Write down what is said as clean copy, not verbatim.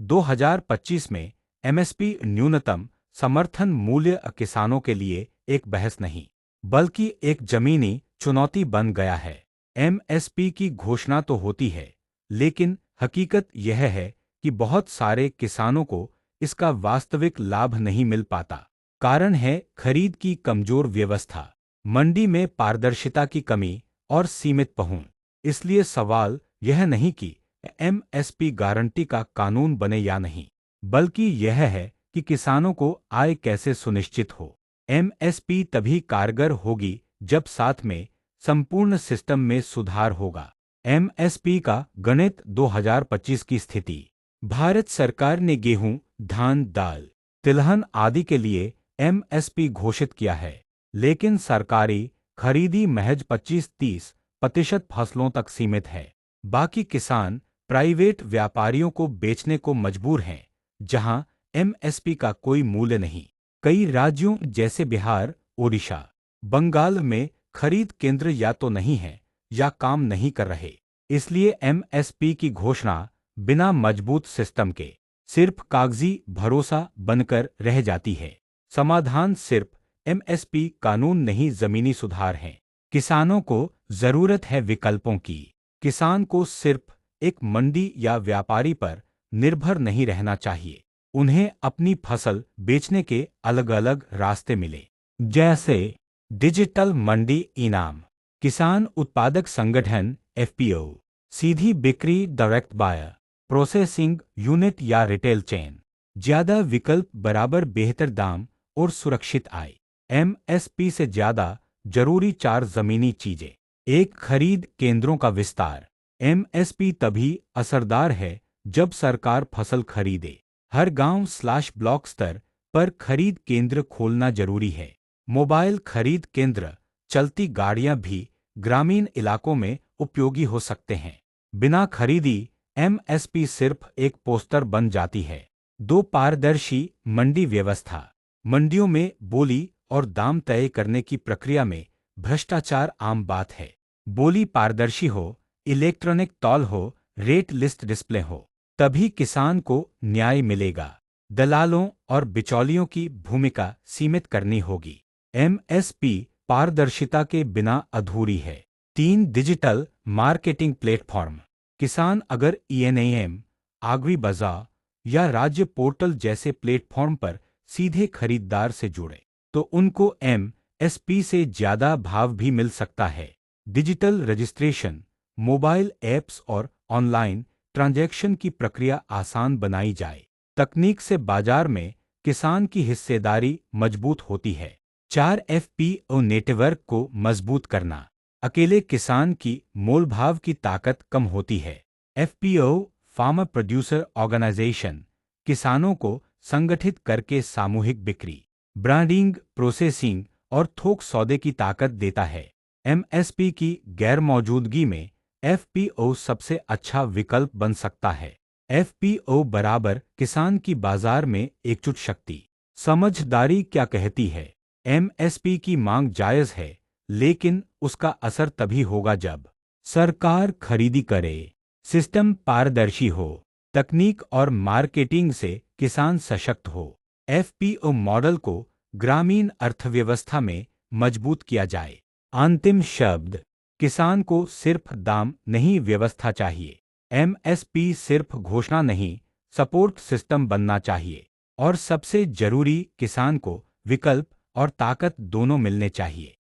2025 में एमएसपी न्यूनतम समर्थन मूल्य किसानों के लिए एक बहस नहीं, बल्कि एक जमीनी चुनौती बन गया है। एमएसपी की घोषणा तो होती है, लेकिन हकीकत यह है कि बहुत सारे किसानों को इसका वास्तविक लाभ नहीं मिल पाता। कारण है खरीद की कमजोर व्यवस्था, मंडी में पारदर्शिता की कमी और सीमित पहुंच। इसलिए सवाल यह नहीं कि एमएसपी गारंटी का कानून बने या नहीं, बल्कि यह है कि किसानों को आय कैसे सुनिश्चित हो। एमएसपी तभी कारगर होगी जब साथ में संपूर्ण सिस्टम में सुधार होगा। एमएसपी का गणित 2025 की स्थिति। भारत सरकार ने गेहूं, धान, दाल, तिलहन आदि के लिए एमएसपी घोषित किया है, लेकिन सरकारी खरीदी महज 25-30% फसलों तक सीमित है। बाकी किसान प्राइवेट व्यापारियों को बेचने को मजबूर हैं, जहां एमएसपी का कोई मूल्य नहीं। कई राज्यों जैसे बिहार, ओडिशा, बंगाल में खरीद केंद्र या तो नहीं है या काम नहीं कर रहे। इसलिए एमएसपी की घोषणा बिना मजबूत सिस्टम के सिर्फ कागजी भरोसा बनकर रह जाती है। समाधान सिर्फ एमएसपी कानून नहीं, जमीनी सुधार हैं। किसानों को जरूरत है विकल्पों की। किसान को सिर्फ एक मंडी या व्यापारी पर निर्भर नहीं रहना चाहिए। उन्हें अपनी फसल बेचने के अलग अलग रास्ते मिले, जैसे डिजिटल मंडी इनाम, किसान उत्पादक संगठन एफपीओ, सीधी बिक्री डायरेक्ट बायर, प्रोसेसिंग यूनिट या रिटेल चेन, ज्यादा विकल्प बराबर बेहतर दाम और सुरक्षित आय। एमएसपी से ज्यादा जरूरी 4 जमीनी चीजें। एक, खरीद केंद्रों का विस्तार। एमएसपी तभी असरदार है जब सरकार फसल खरीदे। हर गांव/ब्लॉक स्तर पर खरीद केंद्र खोलना जरूरी है। मोबाइल खरीद केंद्र, चलती गाड़ियां भी ग्रामीण इलाकों में उपयोगी हो सकते हैं। बिना खरीदी एमएसपी सिर्फ एक पोस्टर बन जाती है। 2, पारदर्शी मंडी व्यवस्था। मंडियों में बोली और दाम तय करने की प्रक्रिया में भ्रष्टाचार आम बात है। बोली पारदर्शी हो, इलेक्ट्रॉनिक तौल हो, रेट लिस्ट डिस्प्ले हो, तभी किसान को न्याय मिलेगा। दलालों और बिचौलियों की भूमिका सीमित करनी होगी। एमएसपी पारदर्शिता के बिना अधूरी है। 3, डिजिटल मार्केटिंग प्लेटफॉर्म। किसान अगर ईएनएम, आगवी बाजार या राज्य पोर्टल जैसे प्लेटफॉर्म पर सीधे खरीदार से जुड़े, तो उनको एमएसपी से ज्यादा भाव भी मिल सकता है। डिजिटल रजिस्ट्रेशन, मोबाइल ऐप्स और ऑनलाइन ट्रांजैक्शन की प्रक्रिया आसान बनाई जाए। तकनीक से बाजार में किसान की हिस्सेदारी मजबूत होती है। 4, एफपीओ नेटवर्क को मजबूत करना। अकेले किसान की मोलभाव की ताकत कम होती है। एफपीओ, फार्मर प्रोड्यूसर ऑर्गेनाइजेशन, किसानों को संगठित करके सामूहिक बिक्री, ब्रांडिंग, प्रोसेसिंग और थोक सौदे की ताकत देता है। एमएसपी की गैर मौजूदगी में एफपीओ सबसे अच्छा विकल्प बन सकता है। एफपीओ बराबर किसान की बाजार में एकजुट शक्ति। समझदारी क्या कहती है? एमएसपी की मांग जायज है, लेकिन उसका असर तभी होगा जब सरकार खरीदी करे, सिस्टम पारदर्शी हो, तकनीक और मार्केटिंग से किसान सशक्त हो। एफपीओ मॉडल को ग्रामीण अर्थव्यवस्था में मजबूत किया जाए। अंतिम शब्द, किसान को सिर्फ दाम नहीं, व्यवस्था चाहिए। एमएसपी सिर्फ घोषणा नहीं, सपोर्ट सिस्टम बनना चाहिए। और सबसे जरूरी, किसान को विकल्प और ताकत दोनों मिलने चाहिए।